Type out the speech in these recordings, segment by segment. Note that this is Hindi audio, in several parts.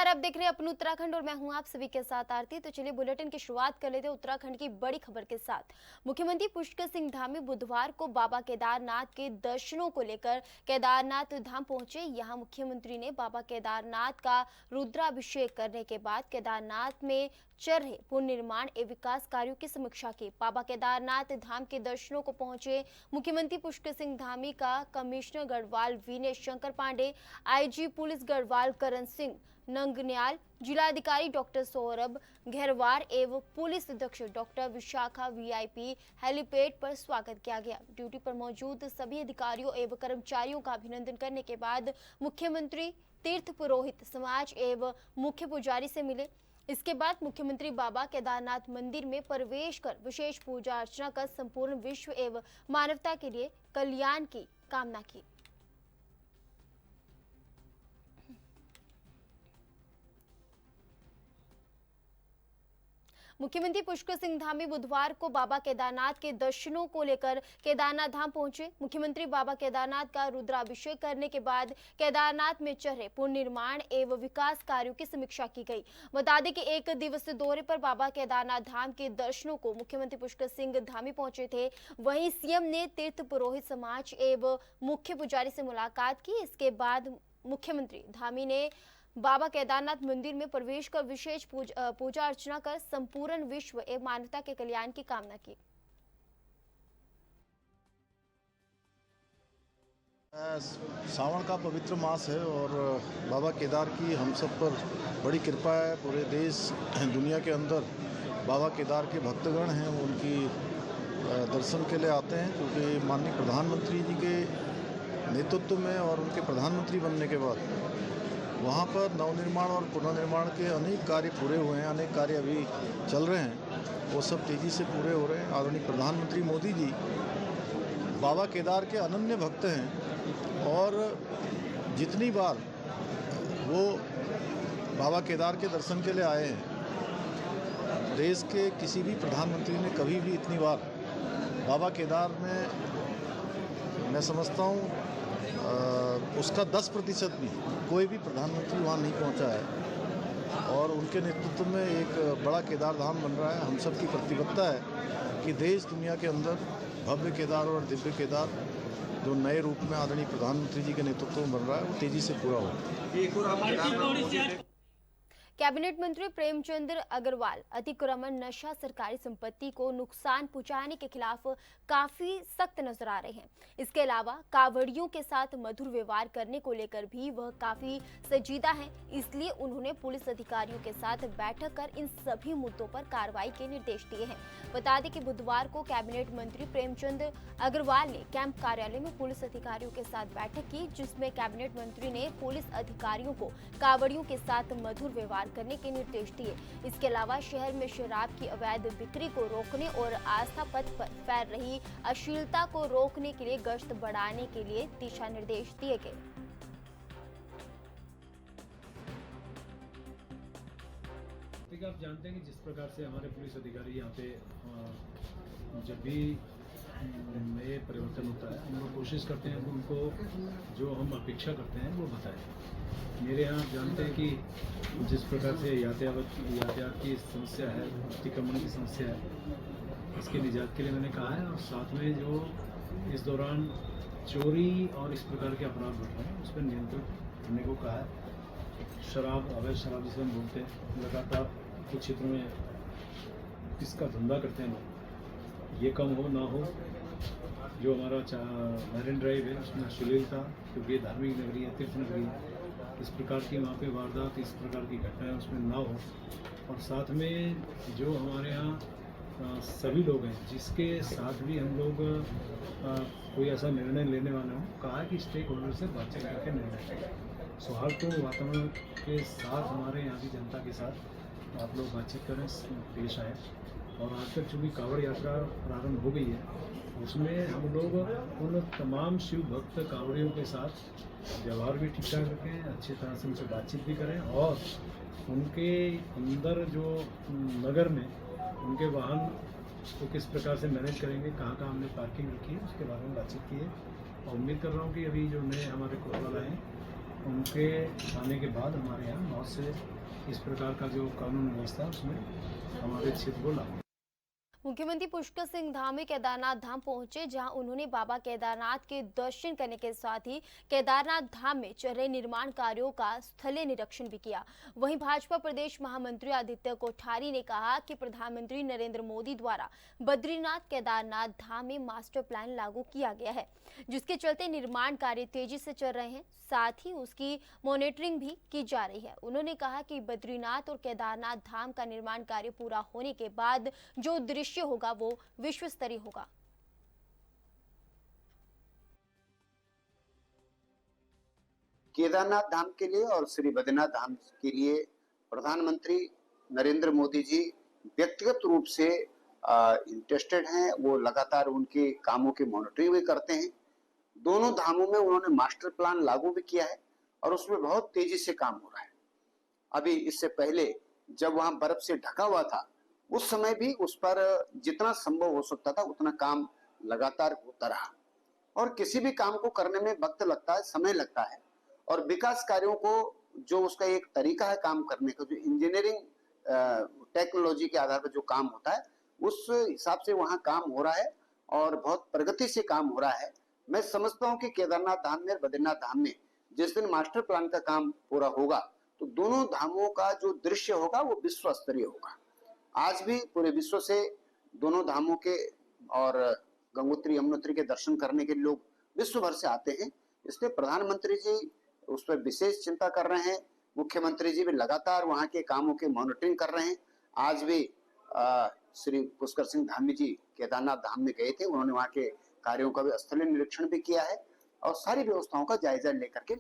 नमस्कार, आप देख रहे हैं अपने उत्तराखंड और मैं हूं आप सभी के साथ आरती। तो चलिए बुलेटिन की शुरुआत कर लेते हैं उत्तराखंड की बड़ी खबर के साथ। मुख्यमंत्री पुष्कर सिंह धामी बुधवार को बाबा केदारनाथ के दर्शनों को लेकर केदारनाथ धाम पहुंचे। यहां मुख्यमंत्री ने बाबा केदारनाथ का रुद्राभिषेक करने के बाद केदारनाथ में चल रहे पुनर्निर्माण एवं विकास कार्यों की समीक्षा की। बाबा केदारनाथ धाम के दर्शनों को पहुंचे मुख्यमंत्री पुष्कर सिंह धामी का commissioner Garhwal Vinay Shankar Pandey, IG police Garhwal Karan Singh Nagnyal, जिलाधिकारी डॉक्टर सौरभ घेरवार एवं पुलिस अधीक्षक डॉक्टर विशाखा वीआईपी हेलीपैड पर स्वागत किया गया। ड्यूटी पर मौजूद सभी अधिकारियों एवं कर्मचारियों का अभिनंदन करने के बाद मुख्यमंत्री तीर्थ पुरोहित समाज एवं मुख्य पुजारी से मिले। इसके बाद मुख्यमंत्री बाबा केदारनाथ मंदिर में प्रवेश कर विशेष पूजा अर्चना कर संपूर्ण विश्व एवं मानवता के लिए कल्याण की कामना की। मुख्यमंत्री पुष्कर सिंह धामी बुधवार को बाबा केदारनाथ के दर्शनों को लेकर केदारनाथ धाम पहुंचे। मुख्यमंत्री बाबा केदारनाथ का रुद्राभिषेक करने के बाद केदारनाथ में चल रहे पुनर्निर्माण एवं विकास कार्यों की समीक्षा की गई। बता दें कि एक दिवसीय दौरे पर बाबा केदारनाथ धाम के दर्शनों को मुख्यमंत्री पुष्कर सिंह धामी पहुंचे थे। वहीं सीएम ने तीर्थ पुरोहित समाज एवं मुख्य पुजारी से मुलाकात की। इसके बाद मुख्यमंत्री धामी ने बाबा केदारनाथ मंदिर में प्रवेश कर विशेष पूजा अर्चना कर संपूर्ण विश्व एवं मानवता के कल्याण की कामना की। सावन का पवित्र मास है और बाबा केदार की हम सब पर बड़ी कृपा है। पूरे देश दुनिया के अंदर बाबा केदार के भक्तगण हैं, वो उनकी दर्शन के लिए आते हैं, क्योंकि माननीय प्रधानमंत्री जी के नेतृत्व में और उनके प्रधानमंत्री बनने के बाद वहाँ पर नवनिर्माण और पुनर्निर्माण के अनेक कार्य पूरे हुए हैं, अनेक कार्य अभी चल रहे हैं, वो सब तेज़ी से पूरे हो रहे हैं। आदरणीय प्रधानमंत्री मोदी जी बाबा केदार के अनन्य भक्त हैं और जितनी बार वो बाबा केदार के दर्शन के लिए आए हैं, देश के किसी भी प्रधानमंत्री ने कभी भी इतनी बार बाबा केदार में मैं समझता हूँ उसका 10% भी कोई भी प्रधानमंत्री वहाँ नहीं पहुँचा है। और उनके नेतृत्व में एक बड़ा केदार धाम बन रहा है। हम सब की प्रतिबद्धता है कि देश दुनिया के अंदर भव्य केदार और दिव्य केदार जो नए रूप में आदरणीय प्रधानमंत्री जी के नेतृत्व में बन रहा है, वो तेज़ी से पूरा हो। कैबिनेट मंत्री प्रेमचंद अग्रवाल अतिक्रमण नशा सरकारी संपत्ति को नुकसान पहुंचाने के खिलाफ काफी सख्त नजर आ रहे हैं। इसके अलावा कांवड़ियों के साथ मधुर व्यवहार करने को लेकर भी वह काफी संजीदा है। इसलिए उन्होंने पुलिस अधिकारियों के साथ बैठक कर इन सभी मुद्दों पर कार्रवाई के निर्देश दिए हैं। बता दें कि बुधवार को कैबिनेट मंत्री प्रेमचंद अग्रवाल ने कैंप कार्यालय में पुलिस अधिकारियों के साथ बैठक की, जिसमें कैबिनेट मंत्री ने पुलिस अधिकारियों को कांवड़ियों के साथ मधुर व्यवहार करने के निर्देश दिए। इसके अलावा शहर में शराब की अवैध बिक्री को रोकने और आस्था पथ पर फैल रही अश्लीलता को रोकने के लिए गश्त बढ़ाने के लिए दिशा निर्देश दिए गए। आप जानते हैं कि जिस प्रकार से हमारे पुलिस अधिकारी यहाँ पे जब भी नए परिवर्तन होता है, हम लोग कोशिश करते हैं कि उनको जो हम अपेक्षा करते हैं वो बताएं। मेरे यहाँ जानते हैं कि जिस प्रकार से यातायात की समस्या है, अतिक्रमण की समस्या है, इसके निजात के लिए मैंने कहा है। और साथ में जो इस दौरान चोरी और इस प्रकार के अपराध बढ़ रहे हैं, उस पर नियंत्रण करने को कहा है। शराब, अवैध शराब जिसे हम बोलते हैं, लगातार कुछ क्षेत्रों में इसका धंधा करते हैं लोग, ये कम हो ना हो। जो हमारा मैरिन ड्राइव है उसमें अश्लीलता, क्योंकि ये धार्मिक नगरी है, तीर्थ नगरी है, इस प्रकार की वहाँ पे वारदात, इस प्रकार की घटनाएं उसमें ना हो। और साथ में जो हमारे यहाँ सभी लोग हैं जिसके साथ भी हम लोग कोई ऐसा निर्णय लेने वाले हों, कहा है कि स्टेक होल्डर से बातचीत करके निर्णय लें। सौहार्दपूर्ण वातावरण के साथ हमारे यहाँ की जनता के साथ आप लोग बातचीत करें, पेश आए। और आज तक चूँकि कांवड़ यात्रा प्रारंभ हो गई है, उसमें हम लोग उन तमाम शिव भक्त कांवड़ियों के साथ व्यवहार भी ठीक ठाक रखें, अच्छी तरह से उनसे बातचीत भी करें और उनके अंदर जो नगर में उनके वाहन को किस प्रकार से मैनेज करेंगे, कहाँ कहाँ हमने पार्किंग रखी है, उसके बारे में बातचीत की है। और उम्मीद कर रहा हूँ कि अभी जो नए हमारे कोतवाल आए हैं उनके आने के बाद हमारे यहाँ 9 से इस प्रकार का जो कानून व्यवस्था है उसमें हमारे क्षेत्र को लागू। मुख्यमंत्री पुष्कर सिंह धामी केदारनाथ धाम पहुंचे, जहां उन्होंने बाबा केदारनाथ के दर्शन करने के साथ ही केदारनाथ धाम में चल रहे निर्माण कार्यों का स्थलीय निरीक्षण भी किया। वहीं भाजपा प्रदेश महामंत्री आदित्य कोठारी ने कहा कि प्रधानमंत्री नरेंद्र मोदी द्वारा बद्रीनाथ केदारनाथ धाम में मास्टर प्लान लागू किया गया है, जिसके चलते निर्माण कार्य तेजी से चल रहे हैं, साथ ही उसकी मॉनिटरिंग भी की जा रही है। उन्होंने कहा कि बद्रीनाथ और केदारनाथ धाम का निर्माण कार्य पूरा होने के बाद जो दृश्य होगा वो विश्व स्तरीय होगा। केदारनाथ धाम के लिए और श्री बद्रीनाथ धाम के लिए प्रधानमंत्री नरेंद्र मोदी जी व्यक्तिगत रूप से इंटरेस्टेड हैं। वो लगातार उनके कामों की मॉनिटरिंग भी करते हैं। दोनों धामों में उन्होंने मास्टर प्लान लागू भी किया है और उसमें बहुत तेजी से काम हो रहा है। अभी इससे पहले जब वहां बर्फ से ढका हुआ था, उस समय भी उस पर जितना संभव हो सकता था उतना काम लगातार होता रहा। और किसी भी काम को करने में वक्त लगता है, समय लगता है, और विकास कार्यों को जो उसका एक तरीका है काम करने का, जो इंजीनियरिंग टेक्नोलॉजी के आधार पर जो काम होता है, उस हिसाब से वहाँ काम हो रहा है और बहुत प्रगति से काम हो रहा है। मैं समझता हूँ कि केदारनाथ धाम में और बद्रीनाथ धाम में जिस दिन मास्टर प्लान का काम पूरा होगा तो दोनों धामों का जो दृश्य होगा वो विश्व स्तरीय होगा। आज भी पूरे विश्व से दोनों धामों के और गंगोत्री यमुनोत्री के दर्शन करने के लोग विश्व भर से आते हैं। इसलिए प्रधानमंत्री जी उस पर विशेष चिंता कर रहे हैं। मुख्यमंत्री जी भी लगातार वहाँ के कामों की मॉनिटरिंग कर रहे हैं। आज भी श्री पुष्कर सिंह धामी जी केदारनाथ धाम में गए थे। उन्होंने वहाँ के कार्यों का भी स्थलीय निरीक्षण भी किया है और सारी व्यवस्थाओं का जायजा लेकर के।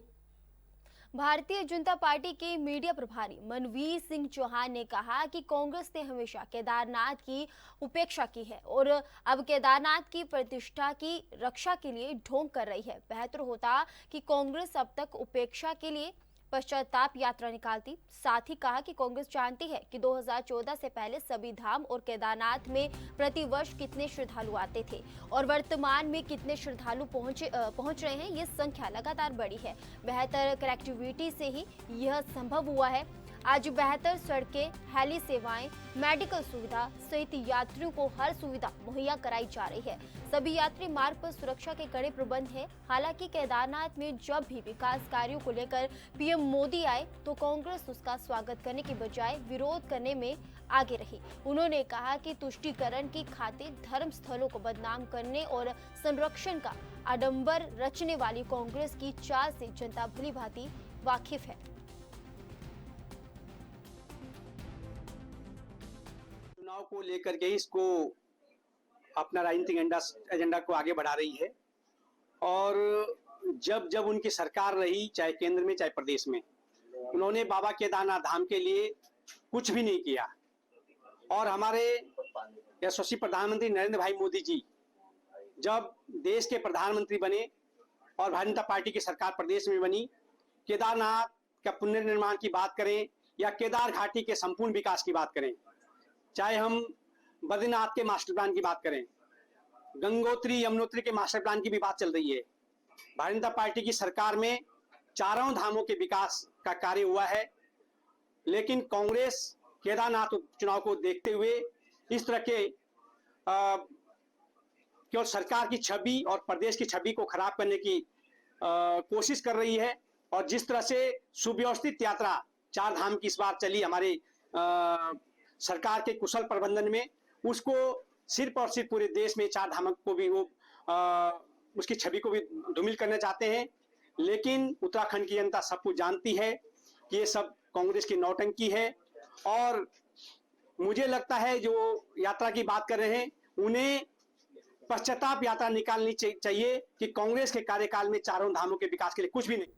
भारतीय जनता पार्टी के मीडिया प्रभारी मनवीर सिंह चौहान ने कहा कि कांग्रेस ने हमेशा केदारनाथ की उपेक्षा की है और अब केदारनाथ की प्रतिष्ठा की रक्षा के लिए ढोंग कर रही है। बेहतर होता कि कांग्रेस अब तक उपेक्षा के लिए पश्चाताप यात्रा निकालती। साथ ही कहा कि कांग्रेस जानती है कि 2014 से पहले सभी धाम और केदारनाथ में प्रतिवर्ष कितने श्रद्धालु आते थे और वर्तमान में कितने श्रद्धालु पहुंच रहे हैं। ये संख्या लगातार बढ़ी है। बेहतर कनेक्टिविटी से ही यह संभव हुआ है। आज बेहतर सड़कें, हेली सेवाएं, मेडिकल सुविधा सहित यात्रियों को हर सुविधा मुहैया कराई जा रही है। सभी यात्री मार्ग पर सुरक्षा के कड़े प्रबंध हैं। हालांकि केदारनाथ में जब भी विकास कार्यों को लेकर पीएम मोदी आए तो कांग्रेस उसका स्वागत करने के बजाय विरोध करने में आगे रही। उन्होंने कहा कि तुष्टीकरण की खातिर धर्म स्थलों को बदनाम करने और संरक्षण का आडंबर रचने वाली कांग्रेस की चाल से जनता भली भांति वाकिफ है। चुनाव को लेकर के इसको अपना राजनीतिक एजेंडा को आगे बढ़ा रही है और जब जब उनकी सरकार रही, चाहे केंद्र में चाहे प्रदेश में, उन्होंने बाबा केदारनाथ धाम के लिए कुछ भी नहीं किया। और हमारे यशस्वी प्रधानमंत्री नरेंद्र भाई मोदी जी जब देश के प्रधानमंत्री बने और भारतीय जनता पार्टी की सरकार प्रदेश में बनी, केदारनाथ का पुनर्निर्माण की बात करें या केदार घाटी के संपूर्ण विकास की बात करें, चाहे हम बद्रीनाथ के मास्टर प्लान की बात करें, गंगोत्री यमुनोत्री के मास्टर प्लान की भी बात चल रही है। भारतीय जनता पार्टी की सरकार में चारों धामों के विकास का कार्य हुआ है, लेकिन कांग्रेस केदारनाथ चुनाव को देखते हुए इस तरह के केवल सरकार की छवि और प्रदेश की छवि को खराब करने की कोशिश कर रही है। और जिस तरह से सुव्यवस्थित यात्रा चार धाम की इस बार चली हमारे सरकार के कुशल प्रबंधन में, उसको सिर्फ और सिर्फ पूरे देश में चार धाम को भी वो उसकी छवि को भी धूमिल करना चाहते हैं। लेकिन उत्तराखंड की जनता सब कुछ जानती है कि ये सब कांग्रेस की नौटंकी है। और मुझे लगता है जो यात्रा की बात कर रहे हैं उन्हें पश्चाताप यात्रा निकालनी चाहिए कि कांग्रेस के कार्यकाल में चारों धामों के विकास के लिए कुछ भी नहीं।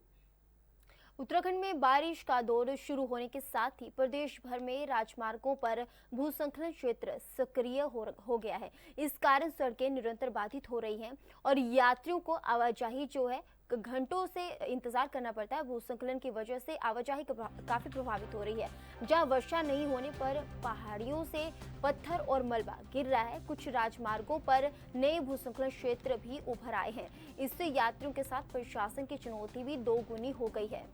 उत्तराखंड में बारिश का दौर शुरू होने के साथ ही प्रदेश भर में राजमार्गों पर भूस्खलन क्षेत्र सक्रिय हो गया है। इस कारण सड़कें निरंतर बाधित हो रही हैं और यात्रियों को आवाजाही जो है घंटों से इंतजार करना पड़ता है। भूस्खलन की वजह से आवाजाही काफी प्रभावित हो रही है। जहां वर्षा नहीं होने पर पहाड़ियों से पत्थर और मलबा गिर रहा है। कुछ राजमार्गों पर नए भूस्खलन क्षेत्र भी उभर आए हैं। इससे यात्रियों के साथ प्रशासन की चुनौती भी दोगुनी हो गई है।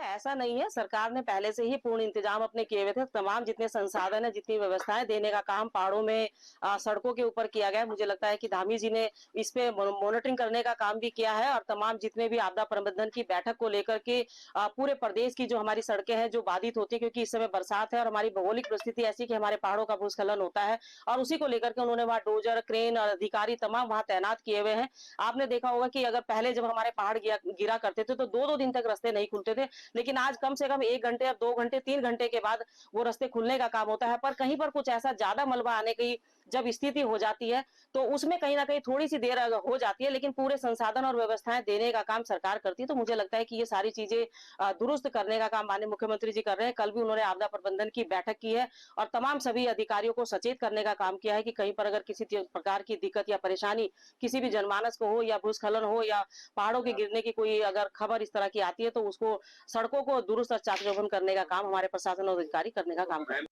ऐसा नहीं है, सरकार ने पहले से ही पूर्ण इंतजाम अपने किए हुए थे। तमाम जितने संसाधन है, जितनी व्यवस्थाएं देने का काम पहाड़ों में सड़कों के ऊपर किया गया है। मुझे लगता है कि धामी जी ने इस पे मॉनिटरिंग करने का काम भी किया है और तमाम जितने भी आपदा प्रबंधन की बैठक को लेकर के पूरे प्रदेश की जो हमारी सड़कें हैं जो बाधित होती है, क्योंकि इस समय बरसात है और हमारी भौगोलिक परिस्थिति ऐसी कि हमारे पहाड़ों का भूस्खलन होता है और उसी को लेकर के उन्होंने वहाँ डोजर, क्रेन और अधिकारी तमाम वहाँ तैनात किए हुए हैं। आपने देखा होगा कि अगर पहले जब हमारे पहाड़ गिरा करते थे तो 2-2 दिन तक रास्ते नहीं खुलते थे, लेकिन आज कम से कम 1 घंटे या 2 घंटे 3 घंटे के बाद वो रास्ते खुलने का काम होता है। पर कहीं पर कुछ ऐसा ज्यादा मलबा आने की जब स्थिति हो जाती है तो उसमें कहीं ना कहीं थोड़ी सी देर हो जाती है, लेकिन पूरे संसाधन और व्यवस्थाएं देने का काम सरकार करती है। तो मुझे लगता है कि ये सारी चीजें दुरुस्त करने का काम माननीय मुख्यमंत्री जी कर रहे हैं। कल भी उन्होंने आपदा प्रबंधन की बैठक की है और तमाम सभी अधिकारियों को सचेत करने का काम किया है कि कहीं पर अगर किसी प्रकार की दिक्कत या परेशानी किसी भी जनमानस को हो या भूस्खलन हो या पहाड़ों के गिरने की कोई अगर खबर इस तरह की आती है तो उसको सड़कों को दुरुस्त और चाक-चौबंद करने का काम हमारे प्रशासन और अधिकारी करने का काम करें।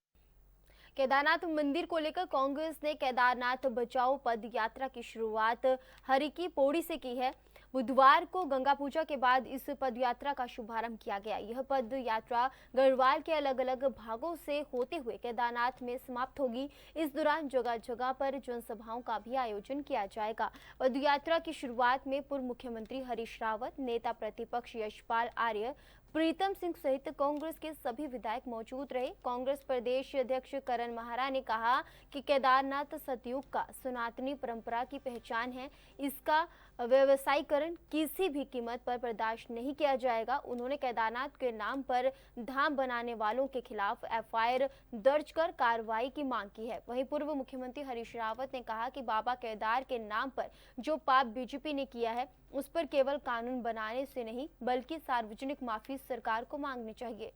केदारनाथ मंदिर को लेकर कांग्रेस ने केदारनाथ बचाओ पद यात्रा की शुरुआत हरिकी पौड़ी से की है। बुधवार को गंगा पूजा के बाद इस पद यात्रा का शुभारंभ किया गया। यह पद यात्रा गढ़वाल के अलग अलग भागों से होते हुए केदारनाथ में समाप्त होगी। इस दौरान जगह जगह पर जनसभाओं का भी आयोजन किया जाएगा। पद यात्रा की शुरुआत में पूर्व मुख्यमंत्री हरीश रावत, नेता प्रतिपक्ष यशपाल आर्य, प्रीतम सिंह सहित कांग्रेस के सभी विधायक मौजूद रहे। कांग्रेस प्रदेश अध्यक्ष करण महारा ने कहा कि केदारनाथ सतयुग का सनातनी परंपरा की पहचान है। इसका व्यवसायीकरण किसी भी कीमत पर बर्दाश्त नहीं किया जाएगा। उन्होंने केदारनाथ के नाम पर धाम बनाने वालों के खिलाफ एफआईआर दर्ज कर कार्रवाई की मांग की है। वहीं पूर्व मुख्यमंत्री हरीश रावत ने कहा कि बाबा केदार के नाम पर जो पाप बीजेपी ने किया है उस पर केवल कानून बनाने से नहीं बल्कि सार्वजनिक माफी सरकार को मांगनी चाहिए।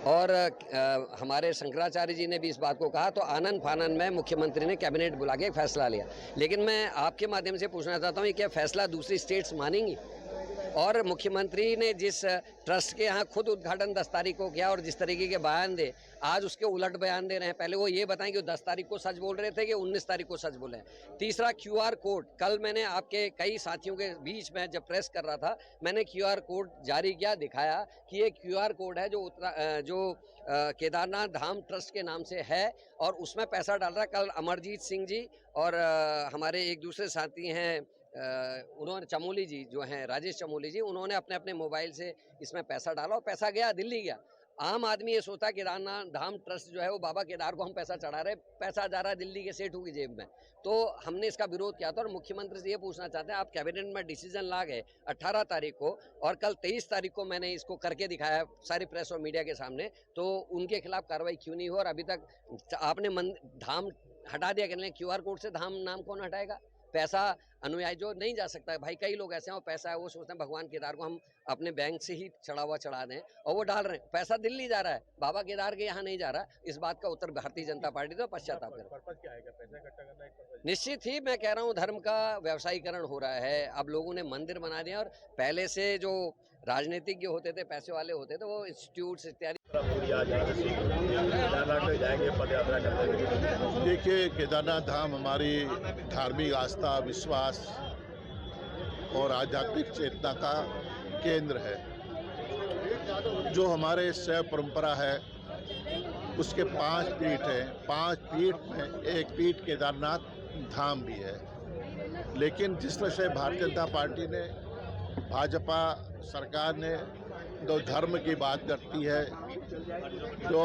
और हमारे शंकराचार्य जी ने भी इस बात को कहा, तो आनन फानन में मुख्यमंत्री ने कैबिनेट बुला के एक फैसला लिया। लेकिन मैं आपके माध्यम से पूछना चाहता हूँ, क्या फैसला दूसरी स्टेट्स मानेंगी? और मुख्यमंत्री ने जिस ट्रस्ट के यहाँ खुद उद्घाटन 10 तारीख को किया और जिस तरीके के बयान दे, आज उसके उलट बयान दे रहे हैं। पहले वो ये बताएं कि 10 तारीख को सच बोल रहे थे कि 19 तारीख को सच बोले हैं। तीसरा QR कोड, कल मैंने आपके कई साथियों के बीच में जब प्रेस कर रहा था, मैंने QR कोड जारी किया, दिखाया कि ये QR कोड है जो केदारनाथ धाम ट्रस्ट के नाम से है और उसमें पैसा डाल रहा है। कल अमरजीत सिंह जी और हमारे एक दूसरे साथी हैं, उन्होंने चमोली जी जो हैं, राजेश चमोली जी, उन्होंने अपने अपने मोबाइल से इसमें पैसा डाला और पैसा गया दिल्ली गया। आम आदमी ये सोचता है केदारनाथ धाम ट्रस्ट जो है वो बाबा केदार को हम पैसा चढ़ा रहे, पैसा जा रहा है दिल्ली के सेठों की जेब में। तो हमने इसका विरोध किया था और मुख्यमंत्री से ये पूछना चाहते हैं, आप कैबिनेट में डिसीजन ला गए 18 तारीख को और कल 23 तारीख को मैंने इसको करके दिखाया सारी प्रेस और मीडिया के सामने, तो उनके खिलाफ कार्रवाई क्यों नहीं हो? और अभी तक आपने धाम हटा दिया, कहने QR कोड से धाम नाम कौन हटाएगा? पैसा अनुयायी जो नहीं जा सकता है भाई, कई लोग ऐसे हैं, और पैसा है वो सोचते हैं भगवान केदार को हम अपने बैंक से ही चढ़ा हुआ चढ़ा दें, और वो डाल रहे हैं। पैसा दिल्ली जा रहा है, बाबा केदार के यहाँ नहीं जा रहा। इस बात का उत्तर भारतीय जनता पार्टी तो पश्चाताप कर। निश्चित ही मैं कह रहा हूँ, धर्म का व्यवसायीकरण हो रहा है। अब लोगों ने मंदिर बना दिया और पहले से जो राजनीतिज्ञ होते थे, पैसे वाले होते थे, वो इंस्टीट्यूट्स इत्यादि। देखिए, केदारनाथ धाम हमारी धार्मिक आस्था, विश्वास और आध्यात्मिक चेतना का केंद्र है। जो हमारे शैव परंपरा है उसके 5 पीठ हैं। 5 पीठ में एक पीठ केदारनाथ धाम भी है। लेकिन जिस तरह से भारतीय जनता पार्टी ने, भाजपा सरकार ने जो धर्म की बात करती है, जो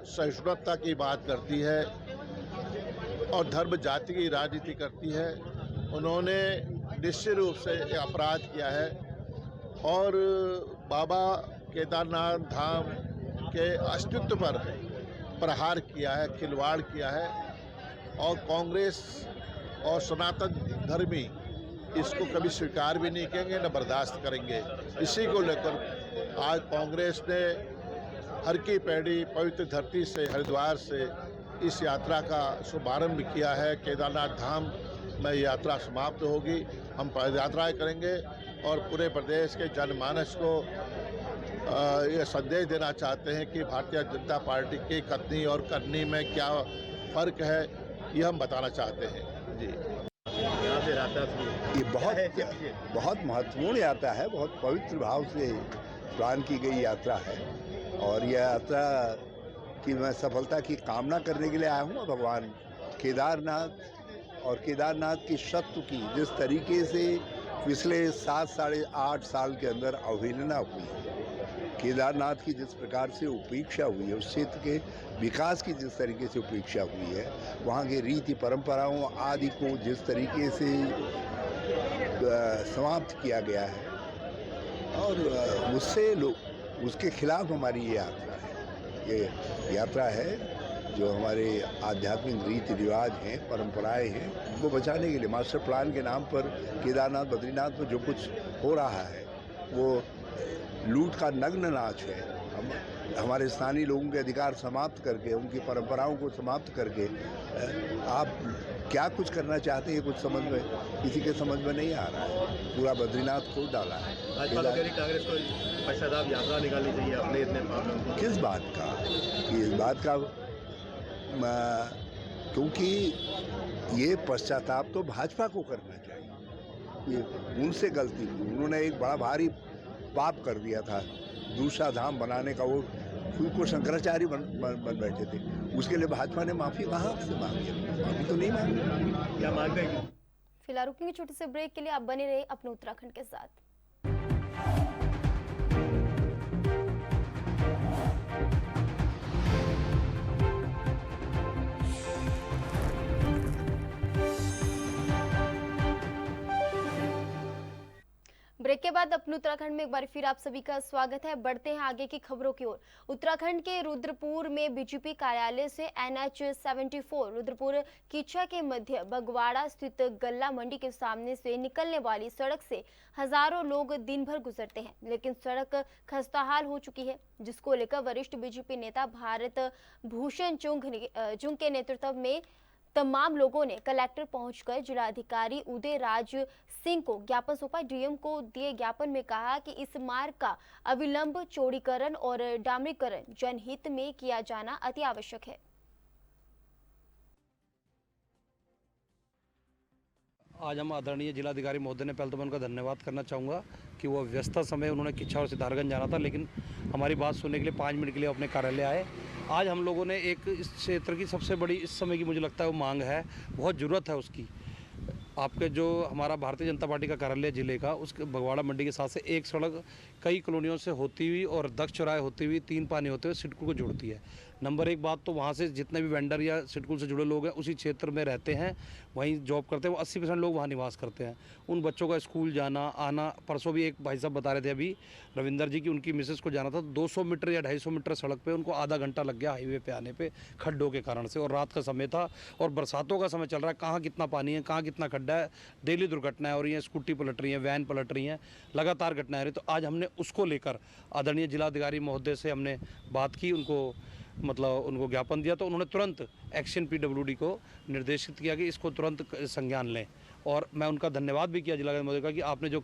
सहिष्णुता की बात करती है और धर्म जाति की राजनीति करती है, उन्होंने निश्चित रूप से अपराध किया है और बाबा केदारनाथ धाम के अस्तित्व पर प्रहार किया है, खिलवाड़ किया है। और कांग्रेस और सनातन धर्मी इसको कभी स्वीकार भी नहीं करेंगे, न बर्दाश्त करेंगे। इसी को लेकर आज कांग्रेस ने हर की पैड़ी पवित्र धरती से, हरिद्वार से इस यात्रा का शुभारंभ किया है। केदारनाथ धाम में यात्रा समाप्त होगी। हम पदयात्राएं करेंगे और पूरे प्रदेश के जनमानस को ये संदेश देना चाहते हैं कि भारतीय जनता पार्टी की कथनी और करनी में क्या फर्क है, ये हम बताना चाहते हैं। जी, यहाँ से यात्रा ये बहुत महत्वपूर्ण यात्रा है, बहुत पवित्र भाव से प्लान की गई यात्रा है और यह यात्रा की मैं सफलता की कामना करने के लिए आया हूँ। भगवान केदारनाथ और केदारनाथ की शक्ति की जिस तरीके से पिछले 7-8 साल के अंदर अवहेलना हुई है, केदारनाथ की जिस प्रकार से उपेक्षा हुई है, उस क्षेत्र के विकास की जिस तरीके से उपेक्षा हुई है, वहाँ के रीति परंपराओं आदि को जिस तरीके से समाप्त किया गया है और उसके खिलाफ हमारी ये यात्रा है। ये यात्रा है जो हमारे आध्यात्मिक रीति रिवाज हैं, परंपराएं हैं, उनको बचाने के लिए मास्टर प्लान के नाम पर केदारनाथ बद्रीनाथ में जो कुछ हो रहा है वो लूट का नग्न नाच है। हमारे स्थानीय लोगों के अधिकार समाप्त करके, उनकी परंपराओं को समाप्त करके आप क्या कुछ करना चाहते हैं, कुछ समझ में किसी के समझ में नहीं आ रहा है। पूरा बद्रीनाथ खोद डाला है। कांग्रेस को पश्चाताप यात्रा निकालनी चाहिए अपने इतने प्रॉब्लम। किस बात का? इस बात का क्योंकि ये पश्चाताप तो भाजपा को करना चाहिए। ये उनसे गलती हुई, उन्होंने एक बड़ा भारी पाप कर दिया था दूसरा धाम बनाने का। वो खुद को शंकराचार्य बन बैठे थे, उसके लिए भाजपा ने माफी कहाँ से मांगी? माफी तो नहीं मांगी। क्या मांगते हैं? फिलहाल रुकेंगे छोटे से ब्रेक के लिए, आप बने रहे अपने उत्तराखंड के साथ। ब्रेक के बाद अपने उत्तराखंड में एक बार फिर आप सभी का स्वागत है। बढ़ते हैं आगे की खबरों की ओर। उत्तराखंड के रुद्रपुर में बीजेपी कार्यालय से NH 74 रुद्रपुर कीचा के मध्य बगवाड़ा स्थित गल्ला मंडी के सामने से निकलने वाली सड़क से हजारों लोग दिन भर गुजरते हैं, लेकिन सड़क खस्ताहाल हो चुकी है, जिसको लेकर वरिष्ठ बीजेपी नेता भारत भूषण जुंग के नेतृत्व में तमाम लोगों ने कलेक्टर पहुंचकर जिलाधिकारी उदय राज सिंह को ज्ञापन सौंपा। डीएम को दिए ज्ञापन में कहा कि इस मार्ग का अविलंब चौड़ीकरण और डामरीकरण जनहित में किया जाना अति आवश्यक है। आज हम आदरणीय जिलाधिकारी महोदय ने पहले तो मैं उनका धन्यवाद करना चाहूँगा कि वो व्यस्तता समय उन्होंने किच्छा और सिद्धार्थगंज जाना था, लेकिन हमारी बात सुनने के लिए 5 मिनट के लिए अपने कार्यालय आए। आज हम लोगों ने एक इस क्षेत्र की सबसे बड़ी इस समय की मुझे लगता है वो मांग है, बहुत ज़रूरत है उसकी। आपके जो हमारा भारतीय जनता पार्टी का कार्यालय जिले का, उसके बगवाड़ा मंडी के साथ से एक सड़क कई कॉलोनियों से होती हुई और दक्ष चौराहे होती हुई 3 पानी होते हुए सिडकुल को जोड़ती है। नंबर 1 बात तो वहाँ से जितने भी वेंडर या सिडकुल से जुड़े लोग हैं उसी क्षेत्र में रहते हैं, वहीं जॉब करते हैं, वो 80% लोग वहाँ निवास करते हैं। उन बच्चों का स्कूल जाना आना, परसों भी एक भाई साहब बता रहे थे अभी रविंदर जी की उनकी मिसेस को जाना था 200 मीटर या 250 मीटर सड़क पे उनको आधा घंटा लग गया हाईवे पे आने पे खड्डों के कारण से, और रात का समय था और बरसातों का समय चल रहा है। कहाँ कितना पानी है, कहाँ कितना खड्डा है, डेली दुर्घटनाएं हो रही हैं, स्कूटी पलट रही हैं, वैन पलट रही हैं, लगातार घटनाएं आ रही। तो आज हमने उसको लेकर आदरणीय जिलाधिकारी महोदय से हमने बात की, उनको ज्ञापन दिया, तो उन्होंने तुरंत एक्शन PWD को निर्देशित किया कि इसको तुरंत संज्ञान लें। और मैं उनका धन्यवाद भी किया जिलाधिकारी महोदय का कि आपने जो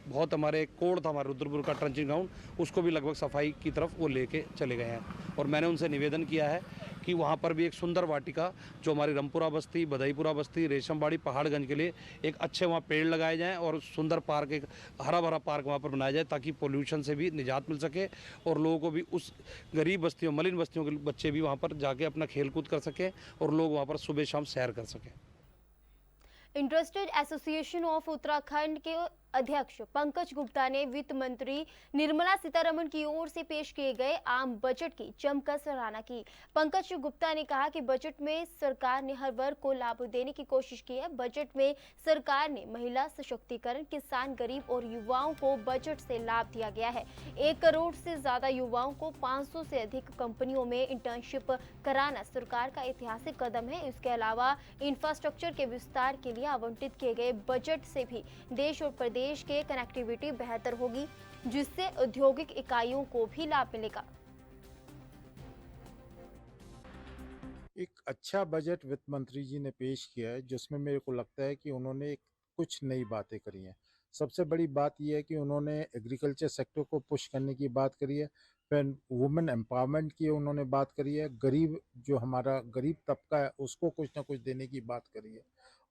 बहुत हमारे कोड था हमारे रुद्रपुर का ट्रंचिंग ग्राउंड, उसको भी लगभग सफाई की तरफ वो लेके चले गए हैं। और मैंने उनसे निवेदन किया है कि वहाँ पर भी एक सुंदर वाटिका जो हमारी रमपुरा बस्ती, बधाईपुरा बस्ती, रेशमबाड़ी, पहाड़गंज के लिए एक अच्छे वहाँ पेड़ लगाए जाएं और सुंदर पार्क, एक हरा भरा पार्क वहाँ पर बनाया जाए, ताकि पोल्यूशन से भी निजात मिल सके और लोगों को भी उस गरीब बस्तियों, मलिन बस्तियों के बच्चे भी वहाँ पर जाके अपना खेलकूद कर सकें और लोग वहाँ पर सुबह शाम सैर कर सकें। इंटरेस्टेड एसोसिएशन ऑफ उत्तराखंड के अध्यक्ष पंकज गुप्ता ने वित्त मंत्री निर्मला सीतारमण की ओर से पेश किए गए आम बजट की जमकर सराहना की। पंकज गुप्ता ने कहा कि बजट में सरकार ने हर वर्ग को लाभ देने की कोशिश की है। बजट में सरकार ने महिला सशक्तिकरण, किसान, गरीब और युवाओं को बजट से लाभ दिया गया है। 1 करोड़ से ज्यादा युवाओं को 500 से अधिक कंपनियों में इंटर्नशिप कराना सरकार का ऐतिहासिक कदम है। इसके अलावा इंफ्रास्ट्रक्चर के विस्तार के लिए आवंटित किए गए बजट से भी देश और प्रदेश के कनेक्टिविटी बेहतर होगी, जिससे औद्योगिक इकाइयों को भी लाभ मिलेगा। एक अच्छा बजट वित्त मंत्री जी ने पेश किया है, जिसमें मेरे को लगता है कि उन्होंने कुछ नई बातें करी हैं। सबसे बड़ी बात यह है कि उन्होंने एग्रीकल्चर सेक्टर को पुश करने की बात करी है, फिर वुमेन एम्पावरमेंट की उन्होंने बात करी है, गरीब जो हमारा गरीब तबका है उसको कुछ ना कुछ देने की बात करी है,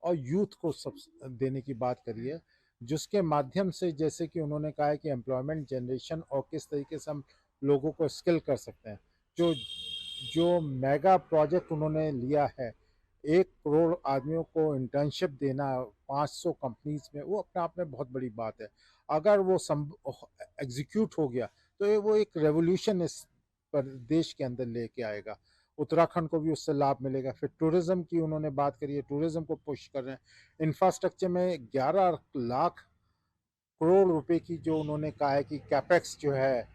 और यूथ को सब देने की बात करी है, जिसके माध्यम से जैसे कि उन्होंने कहा है कि एम्प्लॉयमेंट जनरेशन और किस तरीके से हम लोगों को स्किल कर सकते हैं। जो जो मेगा प्रोजेक्ट उन्होंने लिया है, 1 करोड़ आदमियों को इंटर्नशिप देना 500 कंपनीज में, वो अपने आप में बहुत बड़ी बात है। अगर वो एग्जीक्यूट हो गया तो वो एक रेवोल्यूशन इस पर देश के अंदर लेके आएगा। उत्तराखंड को भी उससे लाभ मिलेगा। फिर टूरिज्म की उन्होंने बात करी है, टूरिज्म को पुश कर रहे हैं। इंफ्रास्ट्रक्चर में 11 लाख करोड़ रुपए की जो उन्होंने कहा है कि कैपेक्स जो है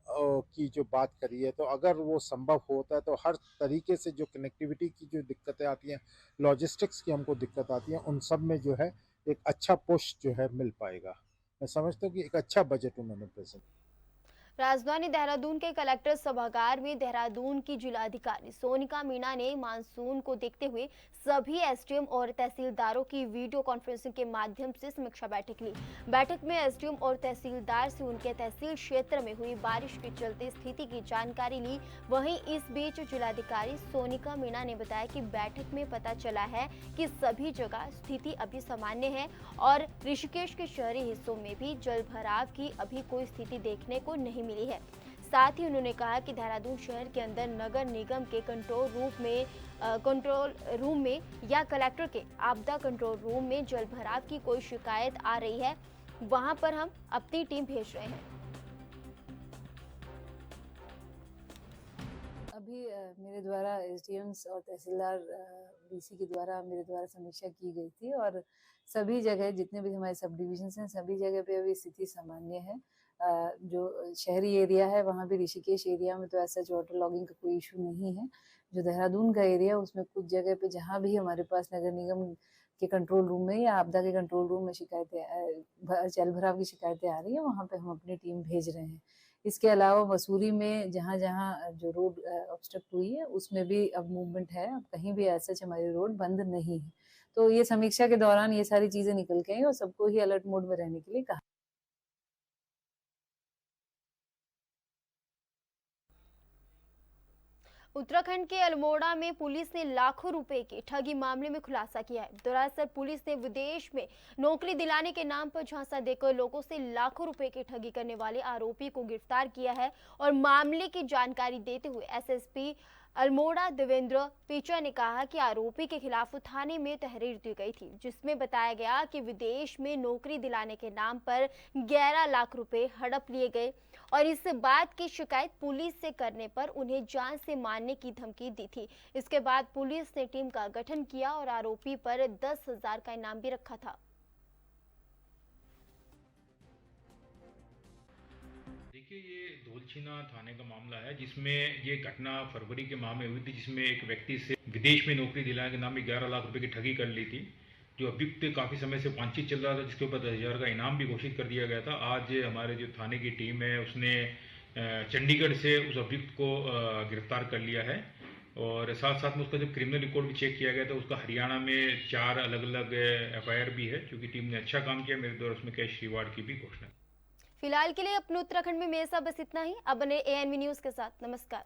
की जो बात करी है, तो अगर वो संभव होता है तो हर तरीके से जो कनेक्टिविटी की जो दिक्कतें आती हैं, लॉजिस्टिक्स की हमको दिक्कत आती है, उन सब में जो है एक अच्छा पुश जो है मिल पाएगा। मैं समझता हूँ कि एक अच्छा बजट उन्होंने प्रेजेंट। राजधानी देहरादून के कलेक्टर सभागार में देहरादून की जिलाधिकारी सोनिका मीणा ने मानसून को देखते हुए सभी एसडीएम और तहसीलदारों की वीडियो कॉन्फ्रेंसिंग के माध्यम से समीक्षा बैठक ली। बैठक में एसडीएम और तहसीलदार से उनके तहसील क्षेत्र में हुई बारिश के चलते स्थिति की जानकारी ली। वहीं इस बीच जिलाधिकारी सोनिका मीणा ने बताया कि बैठक में पता चला है कि सभी जगह स्थिति अभी सामान्य है और ऋषिकेश के शहरी हिस्सों में भी जल भराव की अभी कोई स्थिति देखने को नहीं मिली है। साथ ही उन्होंने कहा कि देहरादून शहर के अंदर नगर निगम के कंट्रोल रूम में या कलेक्टर के आपदा कंट्रोल रूम में जल भराव की कोई शिकायत आ रही है, वहां पर हम अपनी टीम भेज रहे हैं। अभी मेरे द्वारा एसडीएम्स और तहसीलदार डीसी के द्वारा मेरे द्वारा समीक्षा की गई थी और सभी जगह जितने भी हमारे सब डिविजन हैं सभी जगह पे अभी स्थिति सामान्य है। जो शहरी एरिया है वहाँ भी ऋषिकेश एरिया में तो ऐसा वाटर लॉगिंग का कोई इशू नहीं है। जो देहरादून का एरिया उसमें कुछ जगह पे जहाँ भी हमारे पास नगर निगम के कंट्रोल रूम में या आपदा के कंट्रोल रूम में शिकायतें जल भराव की शिकायतें आ रही है, वहाँ पे हम अपनी टीम भेज रहे हैं। इसके अलावा मसूरी में जहाँ जहाँ जो रोड ऑब्स्ट्रक्ट हुई है उसमें भी अब मूवमेंट है, अब कहीं भी ऐसा हमारी रोड बंद नहीं है। तो ये समीक्षा के दौरान ये सारी चीजें निकल के आई और सबको ही अलर्ट मोड में रहने के लिए कहा। उत्तराखंड के अल्मोड़ा में पुलिस ने लाखों रुपए के ठगी मामले में खुलासा किया है। दरअसल पुलिस ने विदेश में नौकरी दिलाने के नाम पर झांसा देकर लोगों से लाखों रुपए की ठगी करने वाले आरोपी को गिरफ्तार किया है और मामले की जानकारी देते हुए एसएसपी अल्मोड़ा देवेंद्र पीचा ने कहा कि आरोपी के खिलाफ थाने में तहरीर दी गई थी, जिसमें बताया गया कि विदेश में नौकरी दिलाने के नाम पर 11 लाख रुपए हड़प लिए गए और इस बात की शिकायत पुलिस से करने पर उन्हें जान से मारने की धमकी दी थी। इसके बाद पुलिस ने टीम का गठन किया और आरोपी पर 10,000 का इनाम भी रखा था। देखिए, ये धौलछीना थाने का मामला है जिसमें ये घटना फरवरी के माह में हुई थी, जिसमें एक व्यक्ति से विदेश में नौकरी दिलाने के नाम में 11 लाख रुपए की ठगी कर ली थी। जो अभियुक्त काफ़ी समय से वांछित चल रहा था, जिसके ऊपर 10,000 का इनाम भी घोषित कर दिया गया था। आज हमारे जो थाने की टीम है उसने चंडीगढ़ से उस अभियुक्त को गिरफ्तार कर लिया है और साथ साथ में उसका जब क्रिमिनल रिकॉर्ड भी चेक किया गया था, उसका हरियाणा में 4 अलग अलग FIR भी है। क्योंकि टीम ने अच्छा काम किया, मेरे द्वारा उसमें कैश रिवार्ड की भी घोषणा। फिलहाल के लिए अपने उत्तराखंड में मेरे साथ बस इतना ही। अब बने ANV न्यूज के साथ। नमस्कार।